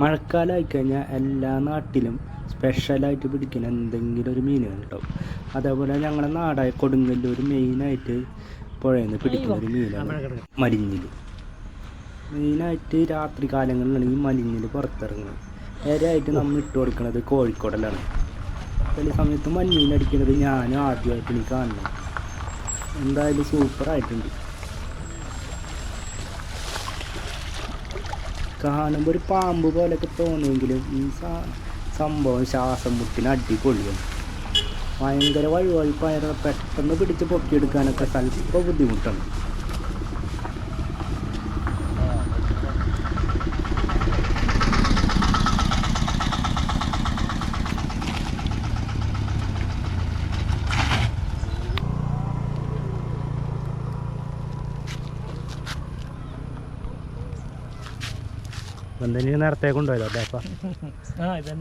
മഴക്കാലമായി കഴിഞ്ഞാൽ എല്ലാ നാട്ടിലും സ്പെഷ്യലായിട്ട് പിടിക്കുന്ന എന്തെങ്കിലും ഒരു മീനുകൾ ഉണ്ടാവും. അതേപോലെ ഞങ്ങളുടെ നാടായ കൊടുങ്ങല്ലൂർ മെയിനായിട്ട് പുഴയിൽ നിന്ന് പിടിക്കുന്ന ഒരു മീനാണ് മലിഞ്ഞിൽ. മെയിനായിട്ട് രാത്രി കാലങ്ങളിലാണ് ഈ മലിഞ്ഞിൽ പുറത്തിറങ്ങുന്നത്. നേരെയായിട്ട് നമ്മൾ ഇട്ട് കൊടുക്കുന്നത് കോഴിക്കോടലാണ്. ചില സമയത്ത് മഞ്ഞീനടിക്കുന്നത് ഞാനും ആദ്യമായിട്ട് എനിക്ക് കാണുന്നത്. എന്തായാലും സൂപ്പറായിട്ടുണ്ട്. കാണുമ്പോൾ ഒരു പാമ്പ് പോലെയൊക്കെ തോന്നുമെങ്കിലും ഈ സംഭവം ശ്വാസം മുട്ടിന് അടിപൊളിയാണ്. ഭയങ്കര വഴുവഴുപ്പായ പെട്ടെന്ന് പിടിച്ച് പൊക്കിയെടുക്കാനൊക്കെ സ്വല്പം ബുദ്ധിമുട്ടാണ്. എന്തെങ്കിലും നേരത്തെ കൊണ്ടുപോയതോ അല്ലേ അപ്പം?